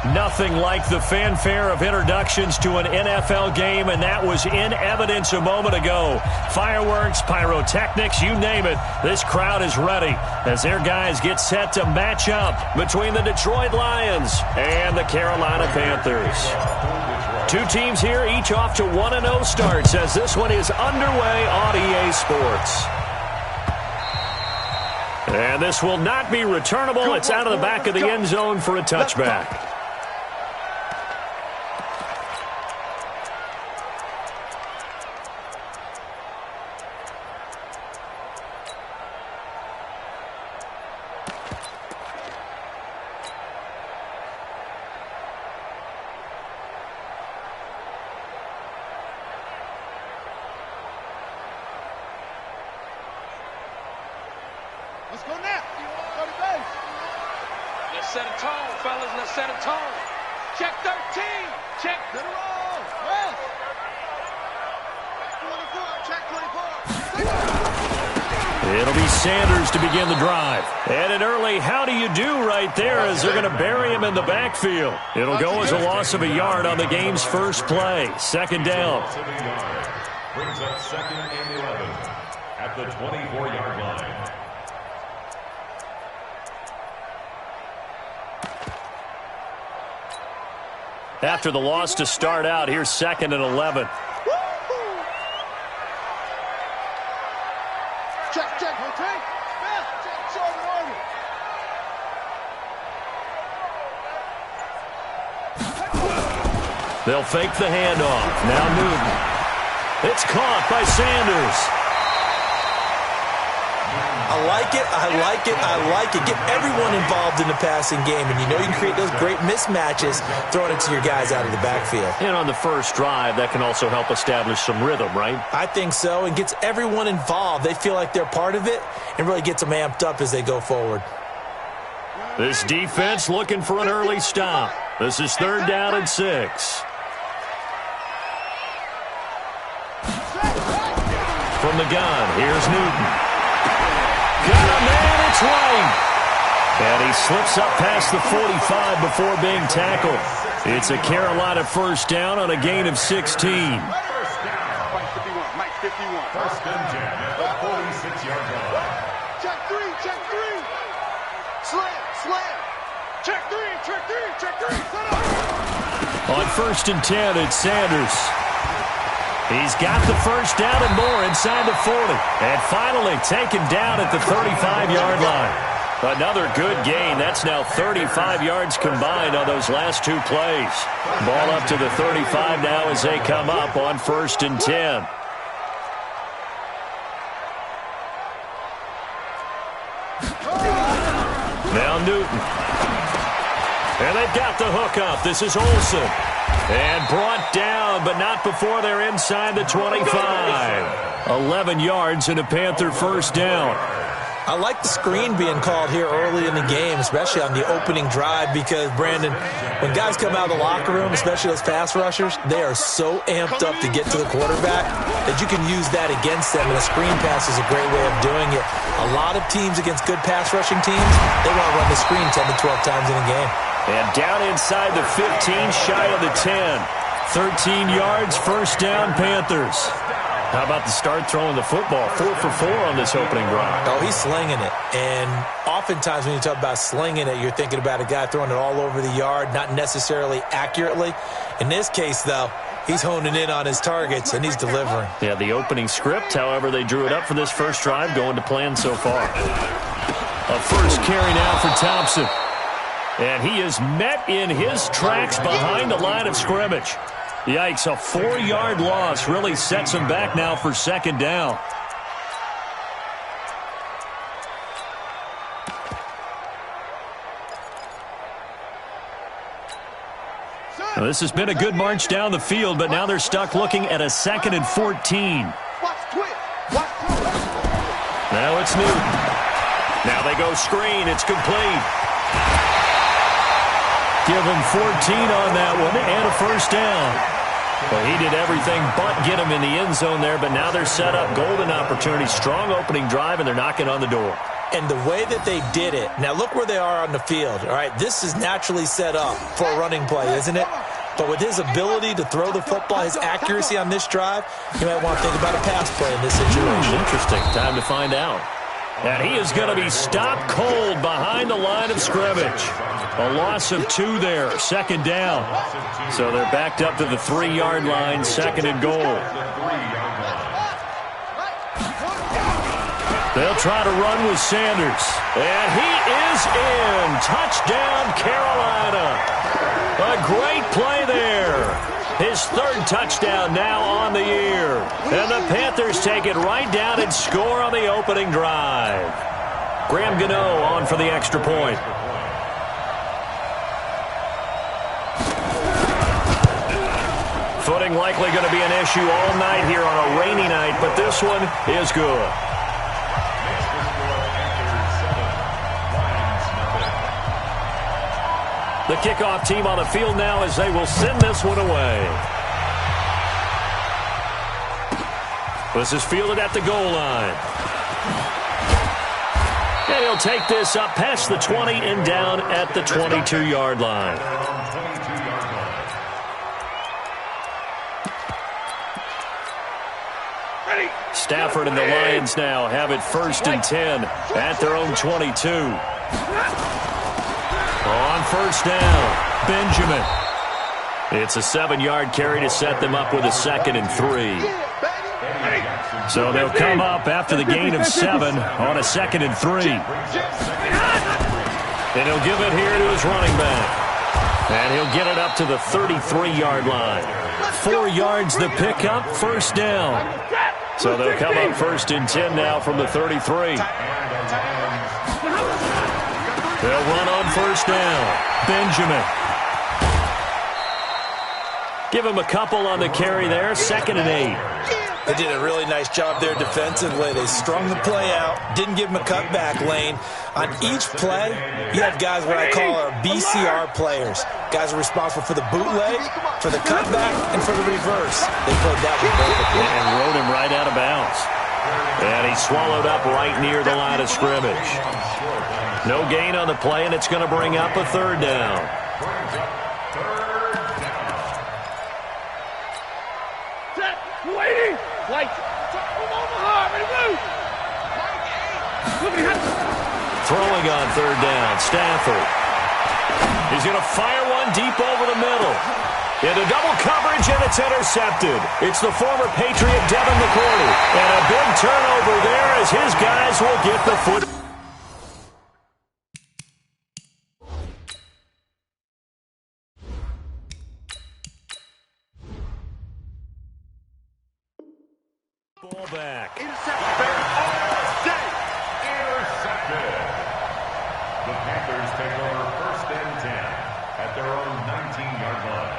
Nothing like the fanfare of introductions to an NFL game, and that was in evidence a moment ago. Fireworks, pyrotechnics, you name it. This crowd is ready as their guys get set to match up between the Detroit Lions and the Carolina Panthers. Two teams here, each off to 1-0 starts as this one is underway on EA Sports. And this will not be returnable. It's out of the back of the end zone for a touchback. Let's go now. Go to base. Let's set a tone, fellas. Let's set a tone. Check 13. Check. Get a roll. Yes. 24. Check 24. It'll be Sanders to begin the drive. And an early how do you do right there as they're going to bury him in the backfield. It'll go as a loss of a yard on the game's first play. Second down. Brings up 2nd and 11 at the 24-yard line. After the loss to start out, here's 2nd and 11. Check, rotate. Check, short order. They'll fake the handoff. Now Newton. It's caught by Sanders. I like it. Get everyone involved in the passing game, and you know you can create those great mismatches throwing it to your guys out of the backfield. And on the first drive, that can also help establish some rhythm, right? I think so, and gets everyone involved. They feel like they're part of it and really gets them amped up as they go forward. This defense looking for an early stop. This is 3rd down and 6. From the gun, here's Newton. Got a man, it's White. And he slips up past the 45 before being tackled. It's a Carolina first down on a gain of 16. First and 10 at the 46-yard line. Check 3. Slam. Check 3. Set up. On 1st and 10, it's Sanders. He's got the first down and more inside the 40. And finally taken down at the 35-yard line. Another good gain. That's now 35 yards combined on those last two plays. Ball up to the 35 now as they come up on 1st and 10. Now Newton. And they've got the hook up. This is Olsen. And brought down, but not before they're inside the 25. 11 yards and a Panther first down. I like the screen being called here early in the game, especially on the opening drive, because, Brandon, when guys come out of the locker room, especially those pass rushers, they are so amped up to get to the quarterback that you can use that against them, and a screen pass is a great way of doing it. A lot of teams against good pass rushing teams, they want to run the screen 10 to 12 times in a game. And down inside the 15, shy of the 10. 13 yards, first down, Panthers. How about the start throwing the football? 4 for 4 on this opening drive. Oh, he's slinging it. And oftentimes when you talk about slinging it, you're thinking about a guy throwing it all over the yard, not necessarily accurately. In this case, though, he's honing in on his targets, and he's delivering. Yeah, the opening script, however they drew it up for this first drive, going to plan so far. A first carry now for Thompson. And he is met in his tracks behind the line of scrimmage. Yikes, a 4-yard loss really sets him back now for second down. Now, this has been a good march down the field, but now they're stuck looking at a 2nd and 14. Now it's Newton. Now they go screen. It's complete. Give him 14 on that one and a first down. Well, he did everything but get him in the end zone there, but now they're set up. Golden opportunity, strong opening drive, and they're knocking on the door. And the way that they did it, now look where they are on the field, all right? This is naturally set up for a running play, isn't it? But with his ability to throw the football, his accuracy on this drive, you might want to think about a pass play in this situation. Interesting. Time to find out. And he is going to be stopped cold behind the line of scrimmage. A loss of 2 there, second down. So they're backed up to the 3-yard line, second and goal. They'll try to run with Sanders. And he is in. Touchdown, Carolina. A great play there. His 3rd touchdown now on the year. And the Panthers take it right down and score on the opening drive. Graham Gano on for the extra point. Footing likely going to be an issue all night here on a rainy night, but this one is good. The kickoff team on the field now as they will send this one away. This is fielded at the goal line. And he'll take this up past the 20 and down at the 22-yard line. Stafford and the Lions now have it 1st and 10 at their own 22. On 1st down, Benjamin. It's a 7-yard carry to set them up with a 2nd and 3. So they'll come up after the gain of 7 on a 2nd and 3. And he'll give it here to his running back. And he'll get it up to the 33-yard line. 4 yards the pickup, 1st down. So they'll come up 1st and 10 now from the 33. They'll run on 1st down. Benjamin. Give him a couple on the carry there. 2nd and 8. They did a really nice job there defensively. They strung the play out, didn't give him a cutback lane. On each play, you have guys what I call our BCR players. Guys are responsible for the bootleg, for the cutback, and for the reverse. They played that one perfectly. And rode him right out of bounds. And he swallowed up right near the line of scrimmage. No gain on the play, and it's going to bring up a 3rd down. Waiting. White. Throwing on 3rd down, Stafford. He's going to fire one deep over the middle. Into double coverage, and it's intercepted. It's the former Patriot Devin McCourty. And a big turnover there as his guys will get the foot. Ball back. Intercepted. The Panthers take over 1st and 10 at their own 19-yard line.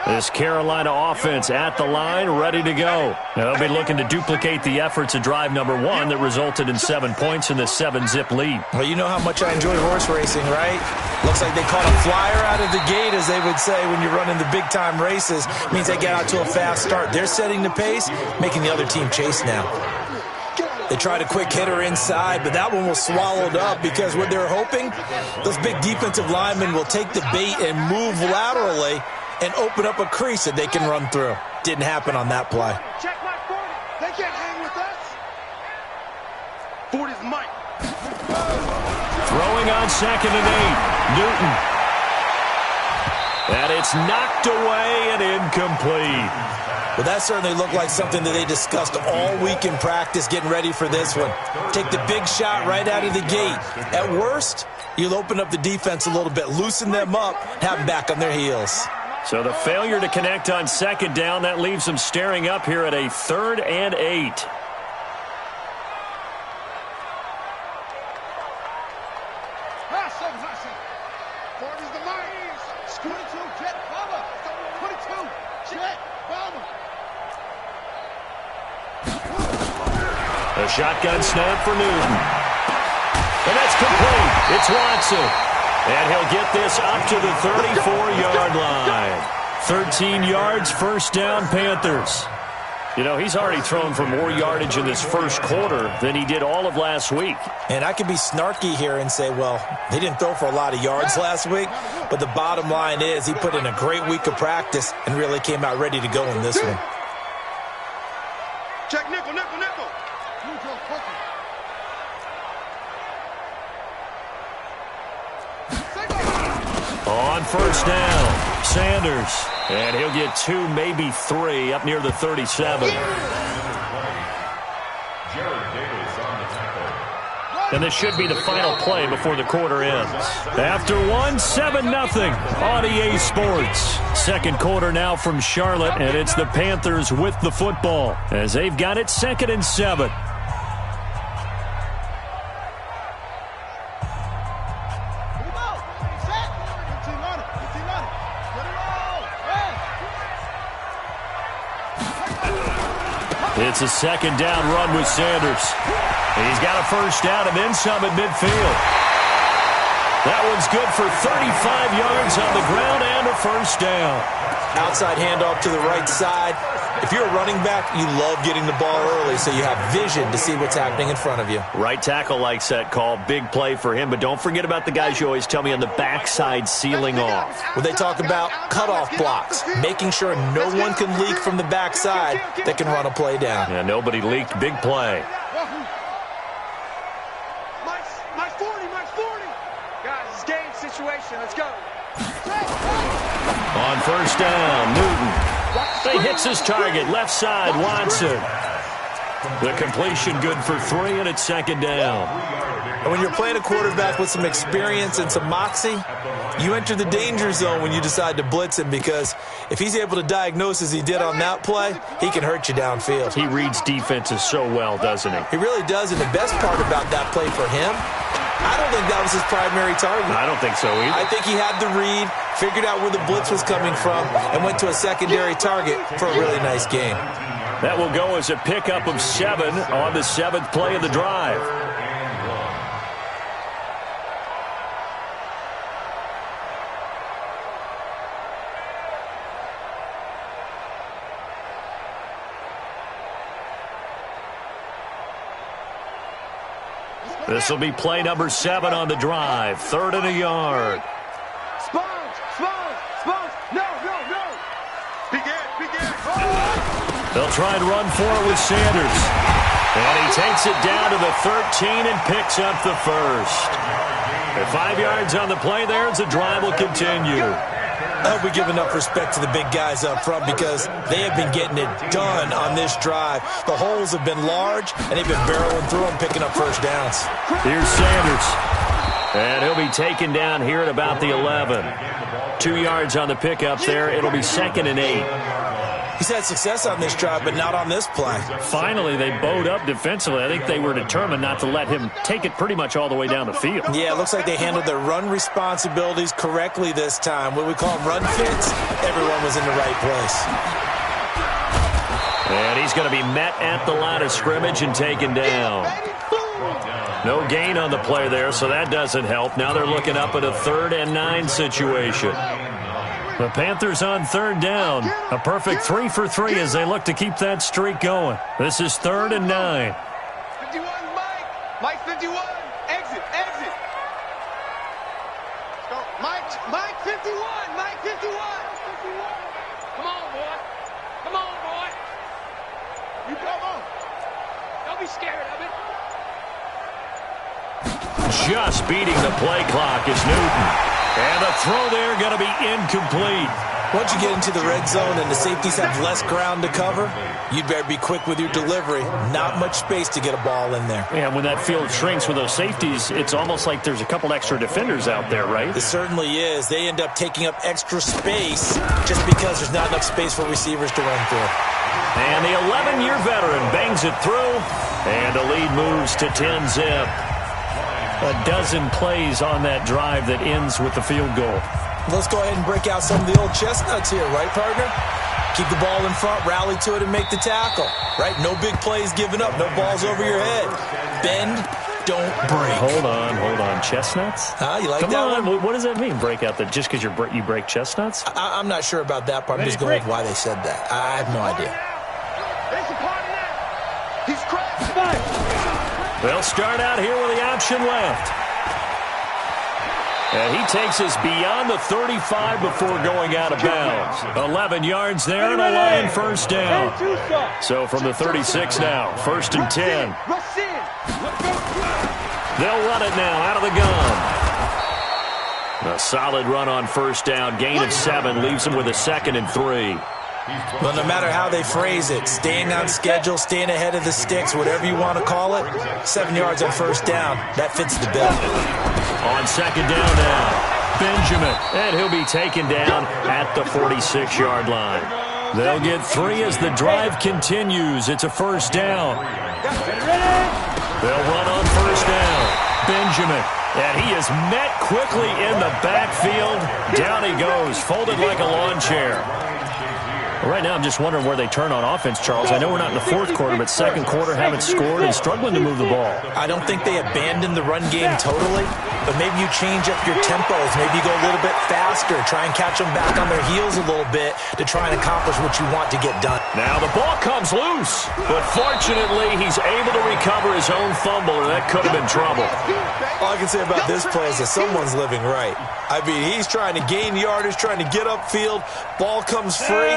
This Carolina offense at the line, ready to go. They'll be looking to duplicate the efforts of drive number 1 that resulted in 7 points in the 7-zip lead. Well, you know how much I enjoy horse racing, right? Looks like they caught a flyer out of the gate, as they would say when you're running the big-time races. Means they get out to a fast start. They're setting the pace, making the other team chase now. They tried a quick hitter inside, but that one was swallowed up because what they're hoping, those big defensive linemen will take the bait and move laterally and open up a crease that they can run through. Didn't happen on that play. Check my 40. They can't hang with us. 40's Mike. Throwing on 2nd and 8. Newton. And it's knocked away and incomplete. Well, that certainly looked like something that they discussed all week in practice getting ready for this one. Take the big shot right out of the gate. At worst, you'll open up the defense a little bit, loosen them up, have them back on their heels. So the failure to connect on 2nd down, that leaves them staring up here at a 3rd and 8. A shotgun snap for Newton. And that's complete. It's Watson. And he'll get this up to the 34-yard line. 13 yards, first down, Panthers. You know, he's already thrown for more yardage in this first quarter than he did all of last week. And I could be snarky here and say, well, he didn't throw for a lot of yards last week, but the bottom line is he put in a great week of practice and really came out ready to go in this one. Check nickel, nickel, nickel. On first down, Sanders. And he'll get 2, maybe 3, up near the 37. And this should be the final play before the quarter ends. After one, 7-0 on EA Sports. Second quarter now from Charlotte, and it's the Panthers with the football as they've got it 2nd and 7. It's a second down run with Sanders. He's got a first down and then some at midfield. That one's good for 35 yards on the ground and a first down. Outside handoff to the right side. If you're a running back, you love getting the ball early so you have vision to see what's happening in front of you. Right tackle likes that call. Big play for him. But don't forget about the guys you always tell me on the backside sealing off. When they talk about cutoff blocks, making sure no one can leak from the backside that can run a play down. Yeah, nobody leaked. Big play. Mike 40, Mike 40. Guys, it's game situation. Let's go. On first down, Newton. He hits his target, left side, Watson. The completion good for 3, and it's second down. And when you're playing a quarterback with some experience and some moxie, you enter the danger zone when you decide to blitz him, because if he's able to diagnose as he did on that play, he can hurt you downfield. He reads defenses so well, doesn't he? He really does, and the best part about that play for him, I don't think that was his primary target. I don't think so either. I think he had the read, figured out where the blitz was coming from, and went to a secondary target for a really nice game. That will go as a pickup of 7 on the 7th play of the drive. This will be play number 7 on the drive. 3rd and a yard. Sponge. No. Begin. They'll try and run for it with Sanders. And he takes it down to the 13 and picks up the first. At 5 yards on the play there, as the drive will continue. I hope we give enough respect to the big guys up front, because they have been getting it done on this drive. The holes have been large, and they've been barreling through them, picking up first downs. Here's Sanders. And he'll be taken down here at about the 11. 2 yards on the pickup there. It'll be 2nd and 8. He's had success on this drive, but not on this play. Finally, they bowed up defensively. I think they were determined not to let him take it pretty much all the way down the field. Yeah, it looks like they handled their run responsibilities correctly this time. What we call them run fits, everyone was in the right place. And he's going to be met at the line of scrimmage and taken down. No gain on the play there, so that doesn't help. Now they're looking up at a 3rd and 9 situation. The Panthers on 3rd down. A perfect 3 for 3 as they look to keep that streak going. This is 3rd and 9. 51, Mike 51. Exit. Let's go. Mike 51. Come on, boy. You come on. Don't be scared of it. Just beating the play clock is Newton. And the throw there going to be incomplete. Once you get into the red zone and the safeties have less ground to cover, you'd better be quick with your delivery. Not much space to get a ball in there. And when that field shrinks with those safeties, it's almost like there's a couple extra defenders out there, right? It certainly is. They end up taking up extra space just because there's not enough space for receivers to run through. And the 11-year veteran bangs it through, and the lead moves to 10-zip. A dozen plays on that drive that ends with the field goal. Let's go ahead and break out some of the old chestnuts here, right, partner? Keep the ball in front, rally to it, and make the tackle, right? No big plays given up, no balls over your head. Bend, don't break. Hold on. Chestnuts? You like Come that on. one? What does that mean, break out? Just because you break chestnuts? I'm not sure about that part. I'm just going with why they said that. I have no idea. He's cracked. They'll start out here with the option left. And he takes us beyond the 35 before going out of bounds. 11 yards there and a Lion first down. So from the 36 now, 1st and 10. They'll run it now out of the gun. A solid run on first down. Gain of 7 leaves them with a 2nd and 3. Well, no matter how they phrase it, staying on schedule, staying ahead of the sticks, whatever you want to call it, 7 yards on first down, that fits the bill. On 2nd down now, Benjamin, and he'll be taken down at the 46-yard line. They'll get 3 as the drive continues. It's a first down. They'll run on first down. Benjamin, and he is met quickly in the backfield. Down he goes, folded like a lawn chair. Right now, I'm just wondering where they turn on offense, Charles. I know we're not in the 4th quarter, but 2nd quarter haven't scored and struggling to move the ball. I don't think they abandoned the run game totally, but maybe you change up your tempos. Maybe you go a little bit faster, try and catch them back on their heels a little bit to try and accomplish what you want to get done. Now the ball comes loose, but fortunately, he's able to recover his own fumble, or that could have been trouble. All I can say about this play is that someone's living right. I mean, he's trying to gain yardage, trying to get upfield. Ball comes free.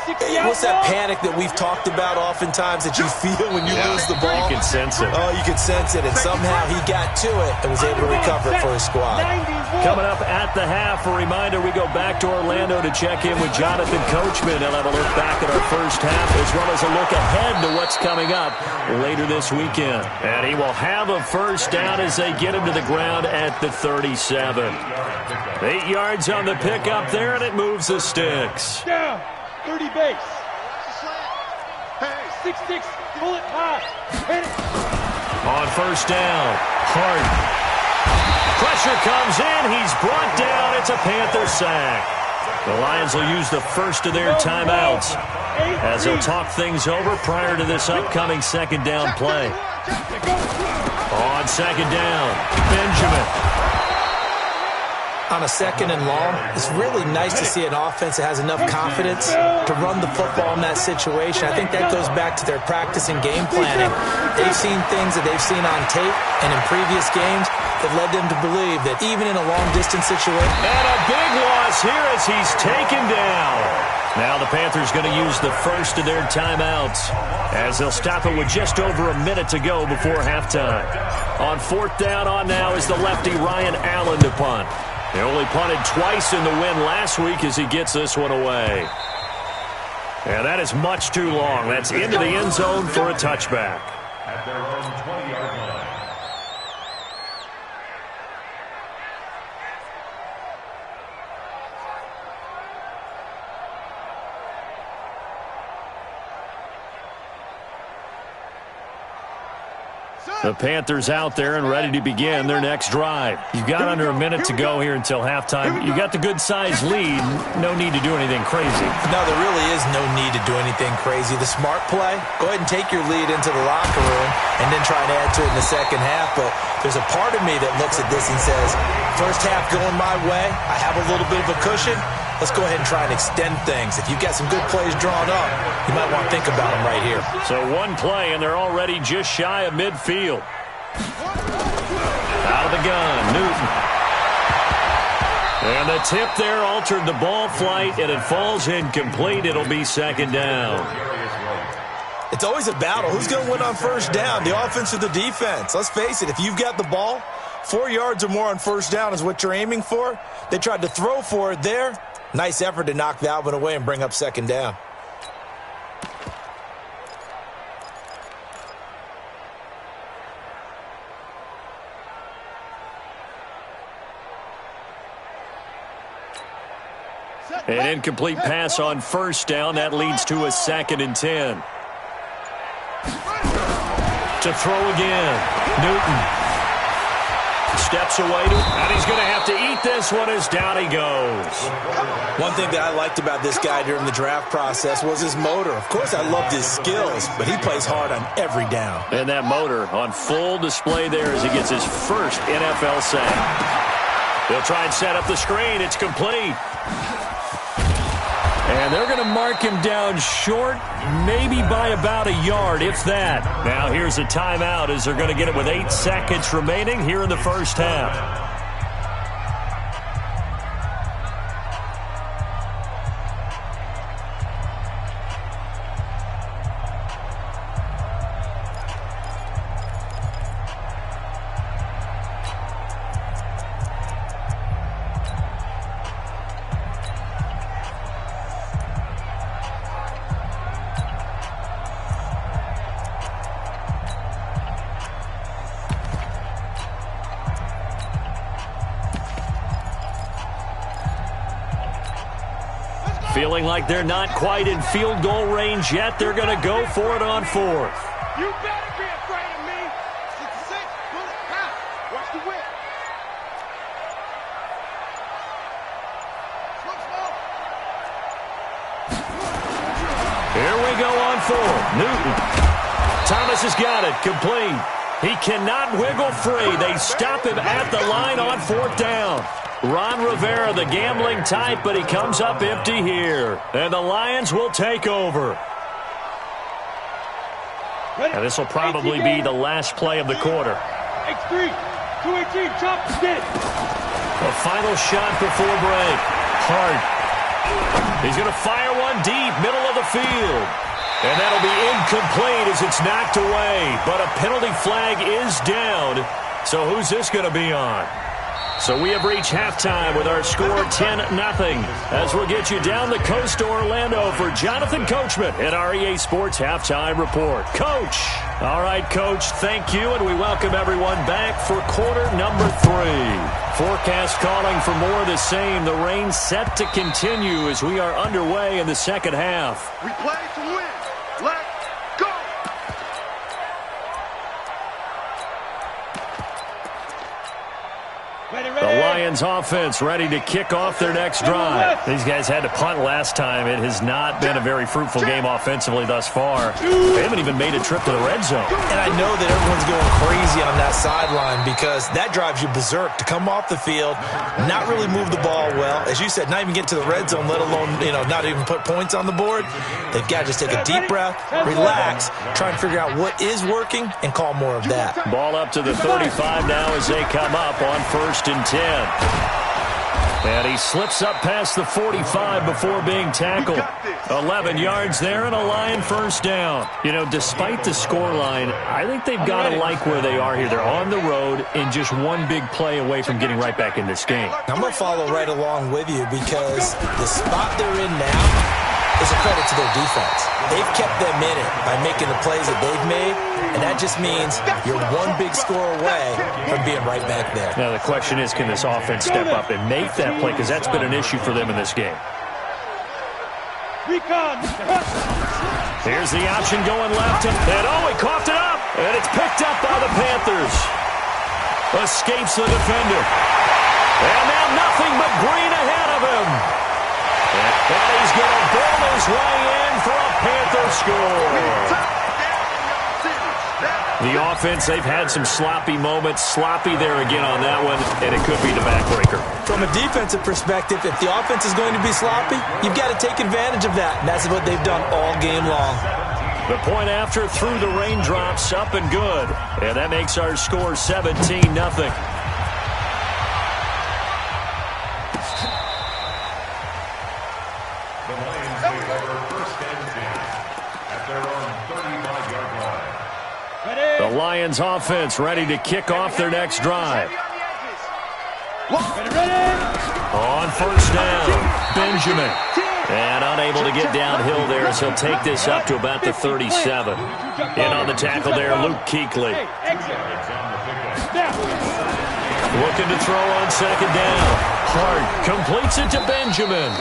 What's that panic that we've talked about oftentimes that you feel when you lose the ball? You can sense it. Oh, you can sense it, and somehow he got to it and was able to recover it for his squad. Coming up at the half, a reminder, we go back to Orlando to check in with Jonathan Coachman. He'll have a look back at our first half as well as a look ahead to what's coming up later this weekend. And he will have a first down as they get him to the ground at the 37. 8 yards on the pickup there, and it moves the sticks. Down. 30 base. 6-6. Pull it high. Hit it. On first down, Hart. Pressure comes in. He's brought down. It's a Panther sack. The Lions will use the first of their timeouts as they'll talk things over prior to this upcoming 2nd down play. On 2nd down, Benjamin. On a 2nd and long, it's really nice to see an offense that has enough confidence to run the football in that situation. I think that goes back to their practice and game planning. They've seen things that they've seen on tape and in previous games that led them to believe that even in a long-distance situation. And a big loss here as he's taken down. Now the Panthers going to use the first of their timeouts as they'll stop it with just over a minute to go before halftime. On 4th down on now is the lefty Ryan Allen to punt. He only punted twice in the win last week as he gets this one away. And that is much too long. That's into the end zone for a touchback. At their own 20-yard line. The Panthers out there and ready to begin their next drive. You've got under a minute to go here until halftime. You got the good-sized lead. No need to do anything crazy. No, there really is no need to do anything crazy. The smart play, go ahead and take your lead into the locker room and then try and add to it in the 2nd half. But there's a part of me that looks at this and says, first half going my way, I have a little bit of a cushion. Let's go ahead and try and extend things. If you've got some good plays drawn up, you might want to think about them right here. So one play, and they're already just shy of midfield. Out of the gun, Newton. And the tip there altered the ball flight, and it falls incomplete. It'll be 2nd down. It's always a battle. Who's going to win on first down, the offense or the defense? Let's face it, if you've got the ball, 4 yards or more on first down is what you're aiming for. They tried to throw for it there. Nice effort to knock that one away and bring up 2nd down. An incomplete pass on first down. That leads to a 2nd and 10. To throw again, Newton. Steps away, and he's going to have to eat this one as down he goes. One thing that I liked about this guy during the draft process was his motor. Of course, I loved his skills, but he plays hard on every down. And that motor on full display there as he gets his first NFL sack. They'll try and set up the screen. It's complete. And they're going to mark him down short, maybe by about a yard, if that. Now here's a timeout as they're going to get it with 8 seconds remaining here in the first half. Feeling like they're not quite in field goal range yet. They're going to go for it on 4th. You better be afraid of me. 66, bullet, pass. Watch the whip. Here we go on 4th. Newton. Thomas has got it. Complete. He cannot wiggle free. They stop him at the line on 4th down. Ron Rivera, the gambling type, but he comes up empty here. And the Lions will take over. And this will probably be the last play of the quarter. X3, 2-18, jump, stick. The final shot before break. Hart. He's going to fire one deep, middle of the field. And that'll be incomplete as it's knocked away. But a penalty flag is down. So who's this going to be on? So we have reached halftime with our score 10-0 as we'll get you down the coast to Orlando for Jonathan Coachman at our EA Sports Halftime Report. Coach. All right, Coach, thank you, and we welcome everyone back for quarter number 3. Forecast calling for more of the same. The rain set to continue as we are underway in the second half. We play to win. Let's go. The Lions offense ready to kick off their next drive. These guys had to punt last time. It has not been a very fruitful game offensively thus far. They haven't even made a trip to the red zone. And I know that everyone's going crazy on that sideline because that drives you berserk to come off the field, not really move the ball well. As you said, not even get to the red zone, let alone, not even put points on the board. They've got to just take a deep breath, relax, try and figure out what is working, and call more of that. Ball up to the 35 now as they come up on 1st and 10. And he slips up past the 45 before being tackled. 11 yards there and a Lion first down. Despite the scoreline, I think they've got to like where they are here. They're on the road and just one big play away from getting right back in this game. I'm going to follow right along with you because the spot they're in now is a credit to their defense. They've kept them in it by making the plays that they've made, and that just means you're one big score away from being right back there. Now the question is, can this offense step up and make that play? Because that's been an issue for them in this game. Here's the option going left, and he coughed it up, and it's picked up by the Panthers. Escapes the defender. And now nothing but green ahead of him. And he's going to bowl his way in for a Panther score. The offense, they've had some sloppy moments. Sloppy there again on that one, and it could be the backbreaker. From a defensive perspective, if the offense is going to be sloppy, you've got to take advantage of that. And that's what they've done all game long. The point after through the raindrops, up and good. And that makes our score 17-0. The Lions offense ready to kick off their next drive. On first down, Benjamin. And unable to get downhill there as he'll take this up to about the 37. In on the tackle there, Luke Kuechly. Looking to throw on second down. Hart completes it to Benjamin.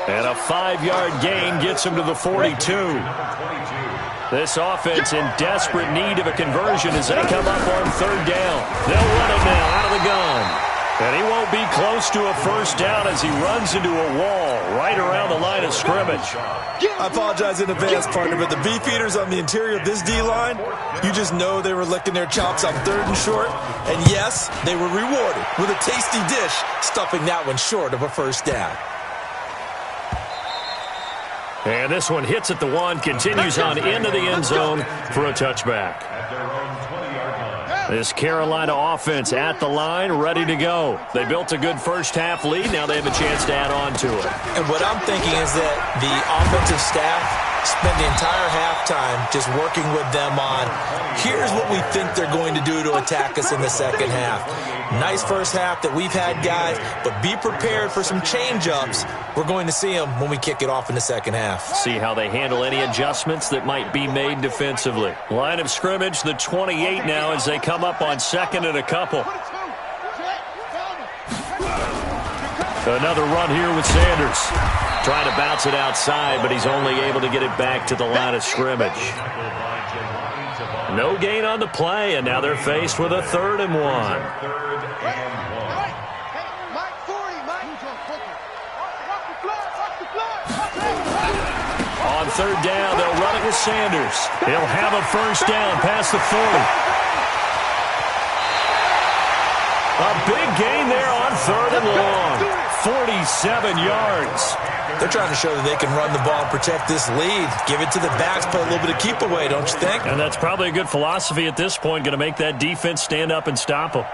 And a 5-yard gain gets him to the 42. This offense in desperate need of a conversion as they come up on third down. They'll run it now out of the gun. And he won't be close to a first down as he runs into a wall right around the line of scrimmage. I apologize in advance, partner, but the beefeaters on the interior of this D-line, you just know they were licking their chops on 3rd and short. And yes, they were rewarded with a tasty dish, stuffing that one short of a first down. And this one hits at the 1, continues on into the end zone for a touchback. This Carolina offense at the line, ready to go. They built a good first-half lead. Now they have a chance to add on to it. And what I'm thinking is that the offensive staff spent the entire halftime just working with them on, here's what we think they're going to do to attack us in the second half. Nice first half that we've had, guys, but be prepared for some change-ups. We're going to see them when we kick it off in the second half. See how they handle any adjustments that might be made defensively. Line of scrimmage, the 28 now as they come up on 2nd and a couple. Another run here with Sanders. Trying to bounce it outside, but he's only able to get it back to the line of scrimmage. No gain on the play, and now they're faced with a 3rd and 1. On 3rd down, they'll run it with Sanders. He'll have a first down past the 40. A big gain there on 3rd and long. 47 yards. They're trying to show that they can run the ball and protect this lead. Give it to the backs, play a little bit of keep away, don't you think? And that's probably a good philosophy at this point, going to make that defense stand up and stop them.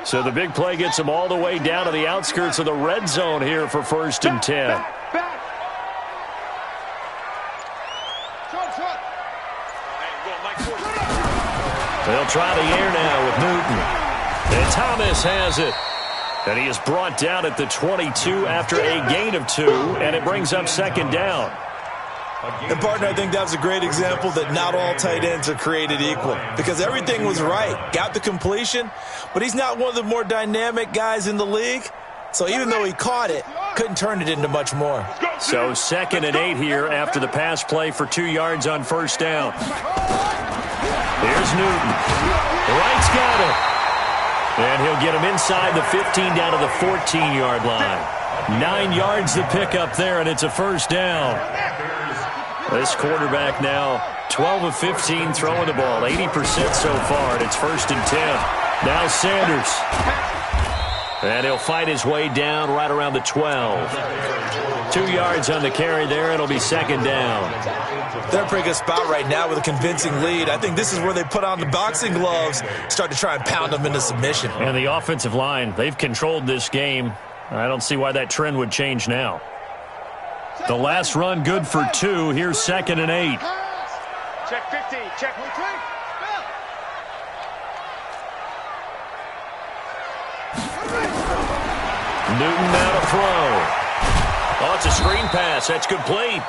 So the big play gets them all the way down to the outskirts of the red zone here for 1st and 10. They'll try the air now with Newton. And Thomas has it. And he is brought down at the 22 after a gain of 2, and it brings up 2nd down. And, partner, I think that was a great example that not all tight ends are created equal because everything was right. Got the completion, but he's not one of the more dynamic guys in the league. So even though he caught it, couldn't turn it into much more. So 2nd and 8 here after the pass play for 2 yards on 1st down. Here's Newton. Wright's got it. And he'll get him inside the 15 down to the 14-yard line. 9 yards to pick up there, and it's a first down. This quarterback now 12 of 15 throwing the ball, 80% so far, and it's 1st and 10. Now Sanders. And he'll fight his way down right around the 12. 2 yards on the carry there. It'll be 2nd down. They're in a pretty good spot right now with a convincing lead. I think this is where they put on the boxing gloves, start to try and pound them into submission. And the offensive line, they've controlled this game. I don't see why that trend would change now. The last run good for 2. Here's 2nd and 8. Check 15. Check 15. Newton now to throw. Oh, it's a screen pass. That's complete.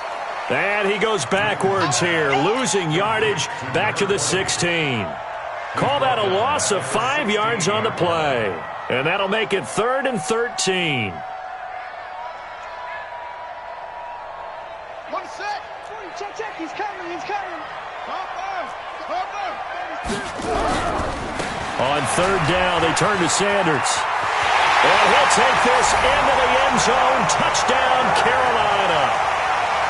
And he goes backwards here, losing yardage back to the 16. Call that a loss of 5 yards on the play. And that'll make it 3rd and 13. 1 sec. Check. He's coming. On 3rd down, they turn to Sanders. And he'll take this into the end zone. Touchdown, Carolina.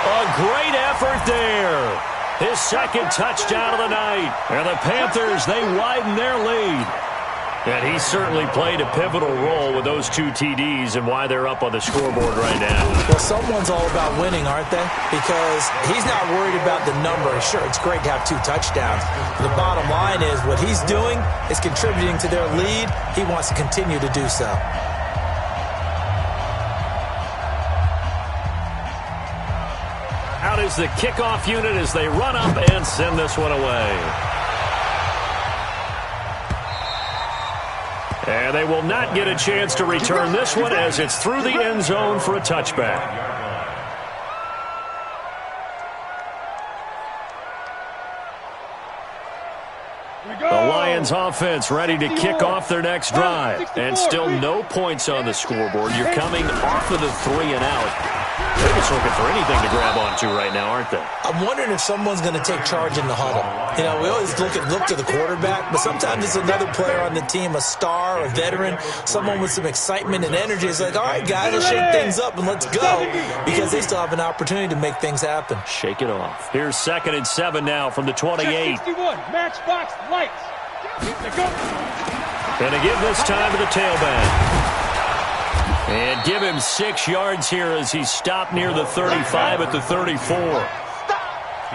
A great effort there. His 2nd touchdown of the night. And the Panthers, they widen their lead. And he certainly played a pivotal role with those 2 TDs and why they're up on the scoreboard right now. Well, someone's all about winning, aren't they? Because he's not worried about the number. Sure, it's great to have 2 touchdowns. But the bottom line is what he's doing is contributing to their lead. He wants to continue to do so. Out is the kickoff unit as they run up and send this one away. And they will not get a chance to return this one as it's through the end zone for a touchback. The Lions offense ready to kick off their next drive. And still no points on the scoreboard. You're coming off of the 3 and out. It was just looking for anything to grab onto right now, aren't they? I'm wondering if someone's going to take charge in the huddle. You know, we always look to the quarterback, but sometimes it's another player on the team, a star, a veteran, someone with some excitement and energy. It's like, all right, guys, let's shake things up and let's go, because they still have an opportunity to make things happen. Shake it off. Here's 2nd and 7 now from the 28. 61, matchbox lights. Going to give this time to the tailback. And give him 6 yards here as he stopped near the 35 at the 34.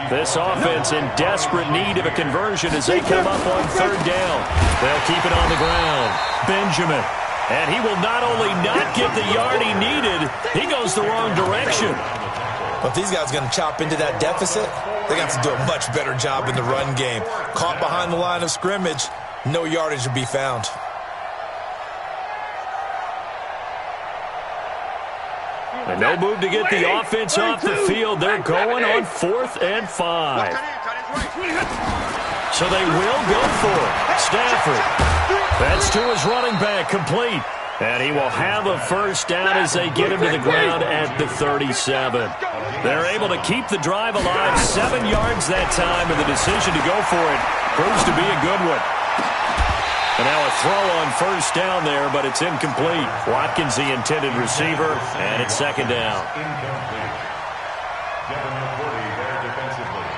This offense in desperate need of a conversion as they come up on 3rd down. They'll keep it on the ground. Benjamin. And he will not only not get the yard he needed, he goes the wrong direction. But if these guys are going to chop into that deficit, they're going to have to do a much better job in the run game. Caught behind the line of scrimmage, no yardage to be found. And no move to get the offense off the field. They're going on 4th and 5. So they will go for it. Stafford. That's to his running back, complete. And he will have a 1st down as they get him to the ground at the 37. They're able to keep the drive alive, 7 yards that time, and the decision to go for it proves to be a good one. And now a throw on 1st down there, but it's incomplete. Watkins, the intended receiver, and it's 2nd down. Incomplete. Number 40 there defensively.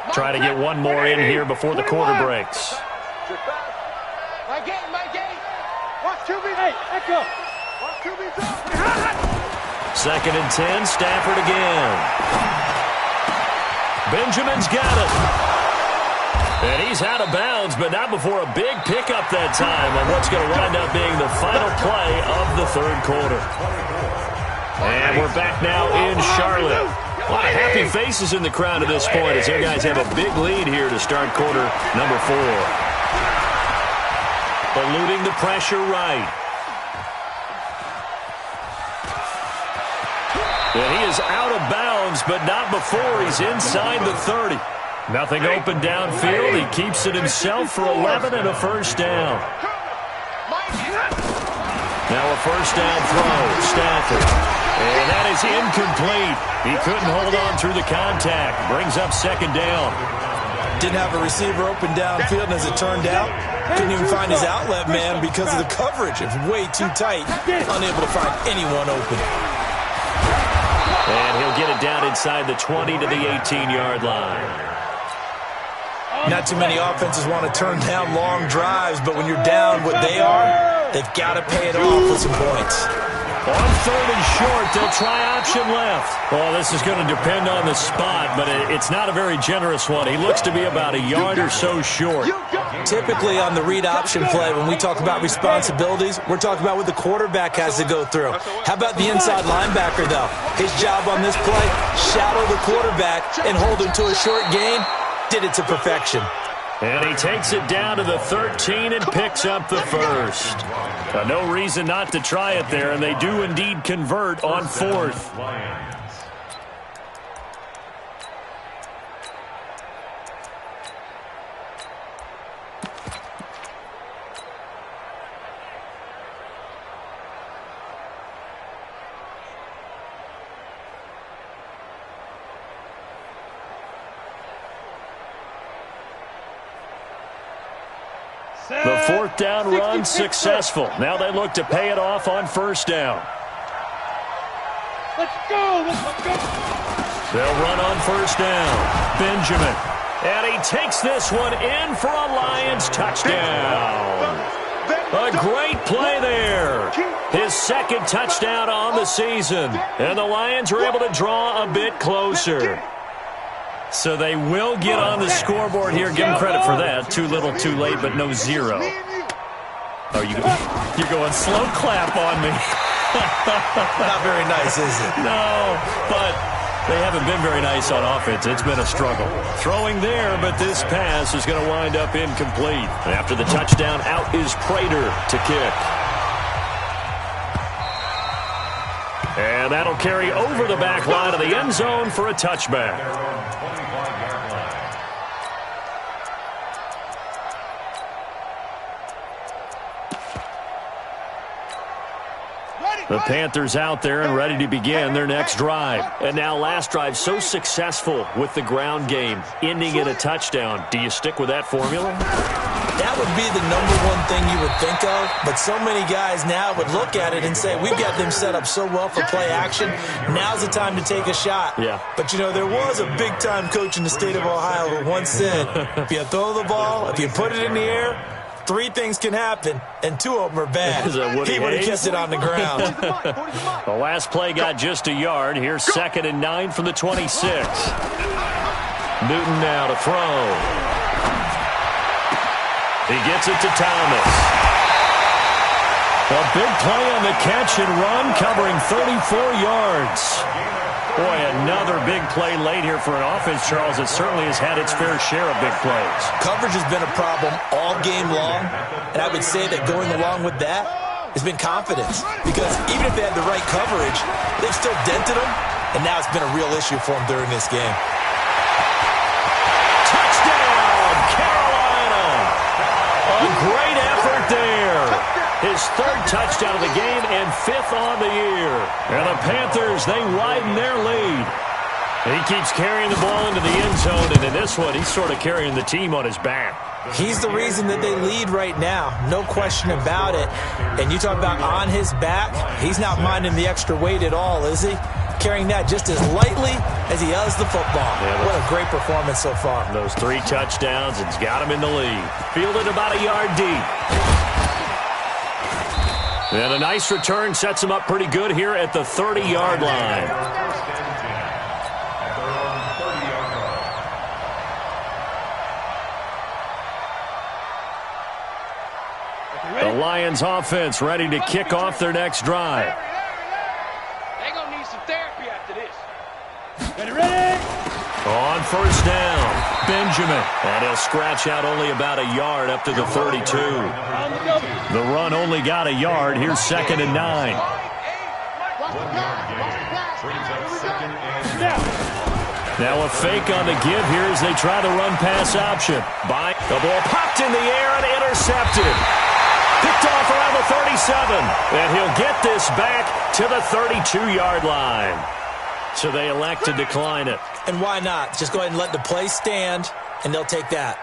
Try to get one more in here before the quarter breaks. My game. Watch QB. Hey, echo. Watch QB. 2nd and 10, Stafford again. Benjamin's got it. And he's out of bounds, but not before a big pickup that time on what's going to wind up being the final play of the 3rd quarter. And we're back now in Charlotte. A lot of happy faces in the crowd at this point as their guys have a big lead here to start quarter number 4. Eluding the pressure right. And he is out of bounds, but not before he's inside the 30. Nothing open downfield. He keeps it himself for 11 and a 1st down. Now a 1st down throw. Stafford. And that is incomplete. He couldn't hold on through the contact. Brings up 2nd down. Didn't have a receiver open downfield, and as it turned out, couldn't even find his outlet man because of the coverage. It's way too tight. Unable to find anyone open. And he'll get it down inside the 20 to the 18-yard line. Not too many offenses want to turn down long drives, but when you're down what they are, they've got to pay it off with some points. On 3rd and short, they'll try option left. Well, this is going to depend on the spot, but it's not a very generous one. He looks to be about a yard or so short. Typically on the read option play, when we talk about responsibilities, we're talking about what the quarterback has to go through. How about the inside linebacker, though? His job on this play, shadow the quarterback and hold him to a short gain. Did it to perfection. And he takes it down to the 13 and picks up the 1st. No reason not to try it there, and they do indeed convert on 4th. The 4th down run successful. Now they look to pay it off on 1st down. Let's go. They'll run on 1st down. Benjamin. And he takes this one in for a Lions touchdown. A great play there. His 2nd touchdown on the season. And the Lions are able to draw a bit closer. So they will get on the scoreboard here. Give them credit for that. Too little, too late, but no 0. Oh, you're going slow clap on me. Not very nice, is it? No, but they haven't been very nice on offense. It's been a struggle. Throwing there, but this pass is going to wind up incomplete. After the touchdown, out is Prater to kick. And that'll carry over the back line of the end zone for a touchback. The Panthers out there and ready to begin their next drive. And now last drive so successful with the ground game, ending in a touchdown. Do you stick with that formula? That would be the #1 thing you would think of, but so many guys now would look at it and say, we've got them set up so well for play action, now's the time to take a shot. Yeah. But, you know, there was a big-time coach in the state of Ohio who once said, if you throw the ball, if you put it in the air, 3 things can happen, and 2 of them are bad. He would have kept it on the ground. The last play got just a yard. Here's 2nd and 9 from the 26. Newton now to throw. He gets it to Thomas. A big play on the catch and run, covering 34 yards. Boy, another big play late here for an offense, Charles, that certainly has had its fair share of big plays. Coverage has been a problem all game long, and I would say that going along with that has been confidence. Because even if they had the right coverage, they've still dented them, and now it's been a real issue for them during this game. A great effort there. His 3rd touchdown of the game and 5th on the year. And the Panthers, they widen their lead. He keeps carrying the ball into the end zone, and in this one, he's sort of carrying the team on his back. He's the reason that they lead right now, no question about it. And you talk about on his back, he's not minding the extra weight at all, is he? Carrying that just as lightly as he does the football. Yeah, what a great performance so far. Those 3 touchdowns, it's got him in the lead. Fielded about a yard deep. And a nice return sets him up pretty good here at the 30-yard line. The Lions offense ready to kick off their next drive. They're going to need some therapy after this. Ready? On 1st down, Benjamin. And he'll scratch out only about a yard up to the 32. The run only got a yard. Here's 2nd and 9. Now a fake on the give here as they try the run-pass option. The ball popped in the air and intercepted. Picked off around the 37. And he'll get this back to the 32-yard line. So they elect to decline it. And why not? Just go ahead and let the play stand, and they'll take that.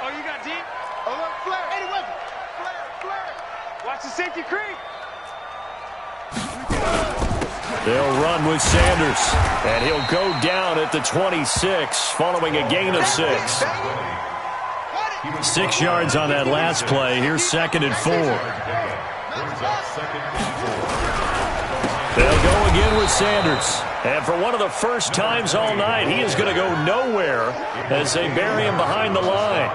Oh, you got deep? Oh, look, flare. Any weapon. Flare. Watch the safety creep. They'll run with Sanders. And he'll go down at the 26 following a gain of 6. 6 yards on that last play. Here's 2nd and 4. They'll go again with Sanders. And for one of the first times all night, he is going to go nowhere as they bury him behind the line.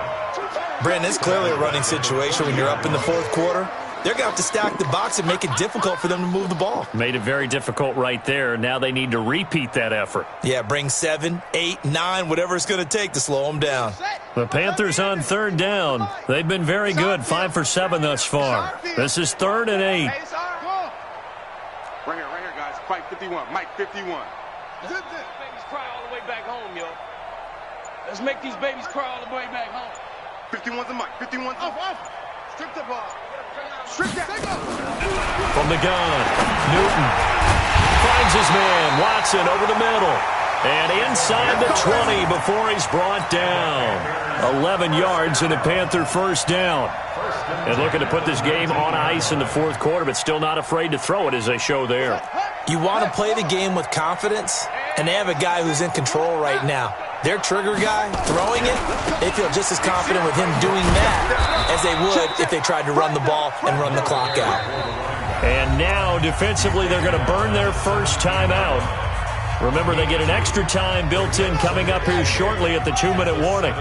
Brandon, it's clearly a running situation when you're up in the 4th quarter. They're going to have to stack the box and make it difficult for them to move the ball. Made it very difficult right there. Now they need to repeat that effort. Yeah, bring 7, 8, 9, whatever it's going to take to slow them down. The Panthers on 3rd down. They've been very good, 5 for 7 thus far. This is 3rd and 8. Right here, guys. Fight 51. Mike 51. Babies cry all the way back home, yo. Let's make these babies cry all the way back home. 51's a Mike. 51's off. Strip the ball. Strip that. From the gun, Newton finds his man. Watson over the middle. And inside the 20 before he's brought down. 11 yards and a Panther 1st down. And looking to put this game on ice in the 4th quarter, but still not afraid to throw it as they show there. You want to play the game with confidence, and they have a guy who's in control right now. Their trigger guy, throwing it, they feel just as confident with him doing that as they would if they tried to run the ball and run the clock out. And now, defensively, they're going to burn their first timeout. Remember, they get an extra time built in coming up here shortly at the 2-minute warning.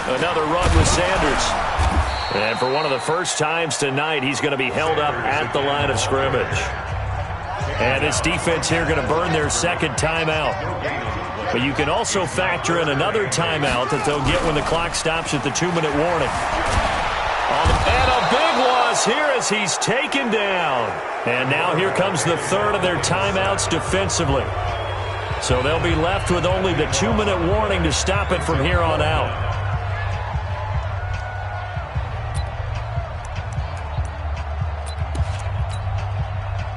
Another run with Sanders. And for one of the first times tonight, he's going to be held up at the line of scrimmage. And this defense here going to burn their 2nd timeout. But you can also factor in another timeout that they'll get when the clock stops at the 2-minute warning. And a big loss here as he's taken down. And now here comes the 3rd of their timeouts defensively. So they'll be left with only the 2-minute warning to stop it from here on out.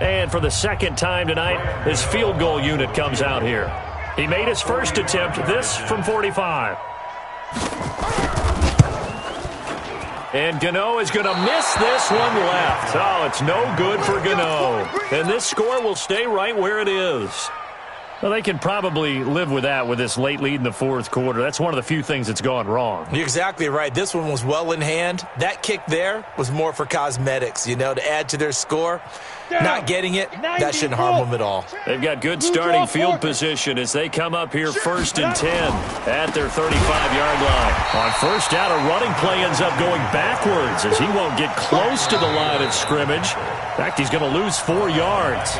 And for the second time tonight, his field goal unit comes out here. He made his first attempt, this from 45. And Gano is going to miss this one left. Oh, it's no good for Gano. And this score will stay right where it is. Well, they can probably live with that with this late lead in the fourth quarter. That's one of the few things that's gone wrong. You're exactly right. This one was well in hand. That kick there was more for cosmetics, to add to their score. Not getting it, that shouldn't harm them at all. They've got good starting field position as they come up here 1st and 10 at their 35-yard line. On first down, a running play ends up going backwards as he won't get close to the line of scrimmage. In fact, he's going to lose 4 yards.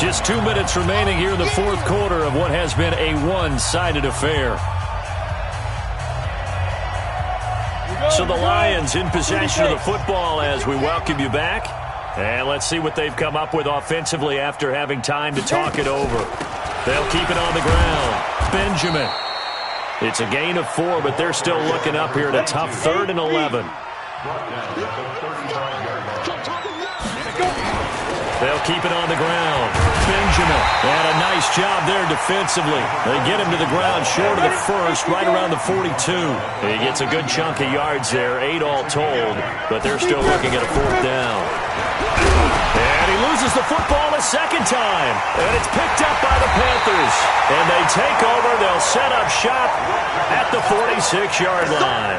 Just 2 minutes remaining here in the fourth quarter of what has been a one-sided affair. So the Lions in possession of the football as we welcome you back. And let's see what they've come up with offensively after having time to talk it over. They'll keep it on the ground. Benjamin. It's a gain of 4, but they're still looking up here at a tough 3rd and 11. They'll keep it on the ground. Benjamin. And a nice job there defensively. They get him to the ground short of the first, right around the 42. He gets a good chunk of yards there, 8 all told, but they're still looking at a 4th down. And he loses the football a second time. And it's picked up by the Panthers. And they take over. They'll set up shop at the 46-yard line.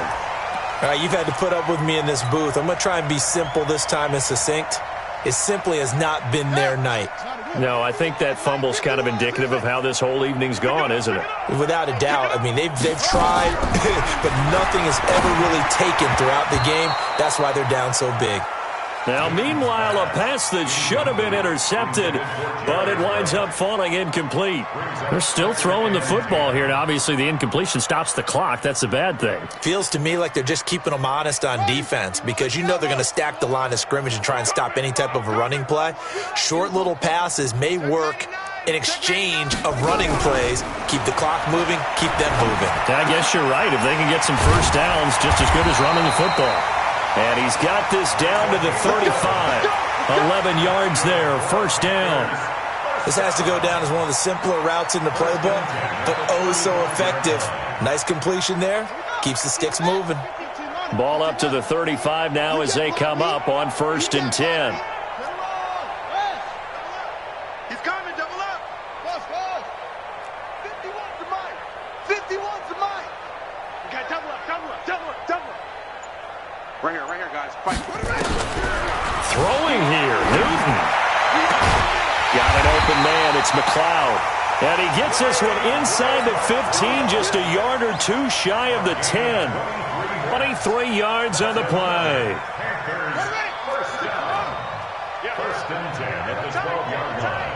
All right, you've had to put up with me in this booth. I'm going to try and be simple this time and succinct. It simply has not been their night. No, I think that fumble's kind of indicative of how this whole evening's gone, isn't it? Without a doubt. I mean, they've tried, but nothing is ever really taken throughout the game. That's why they're down so big. Now, meanwhile, a pass that should have been intercepted, but it winds up falling incomplete. They're still throwing the football here, and obviously the incompletion stops the clock. That's a bad thing. Feels to me like they're just keeping them honest on defense because they're going to stack the line of scrimmage and try and stop any type of a running play. Short little passes may work in exchange of running plays. Keep the clock moving, keep them moving. I guess you're right. If they can get some first downs, just as good as running the football. And he's got this down to the 35. 11 yards there, first down. This has to go down as one of the simpler routes in the playbook, but oh so effective. Nice completion there. Keeps the sticks moving. Ball up to the 35 now as they come up on 1st and 10. He's coming, double up. Boss. 51's the mic. 51's the mic. We got double up. Right here, guys. Fight. Throwing here, Newton. Got an open man, it's McLeod. And he gets this one inside the 15, just a yard or 2 shy of the 10. 23 yards on the play. First and 10 at the 12-yard line.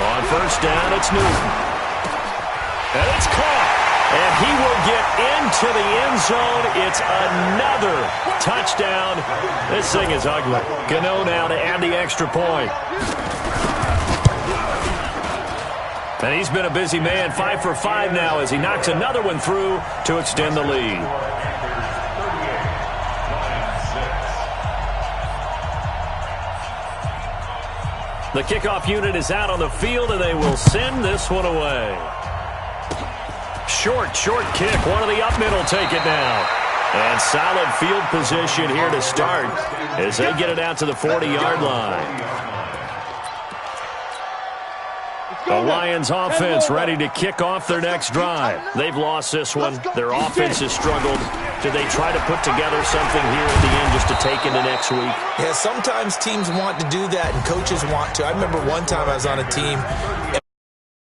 On first down, it's Newton. And it's caught. And he will get into the end zone. It's another touchdown. This thing is ugly. Gano now to add the extra point. And he's been a busy man, 5 for 5 now as he knocks another one through to extend the lead. The kickoff unit is out on the field, and they will send this one away. Short kick. One of the up mid will take it now. And solid field position here to start as they get it out to the 40-yard line. The Lions offense ready to kick off their next drive. They've lost this one. Their offense has struggled. Do they try to put together something here at the end just to take into next week? Yeah, sometimes teams want to do that and coaches want to. I remember one time I was on a team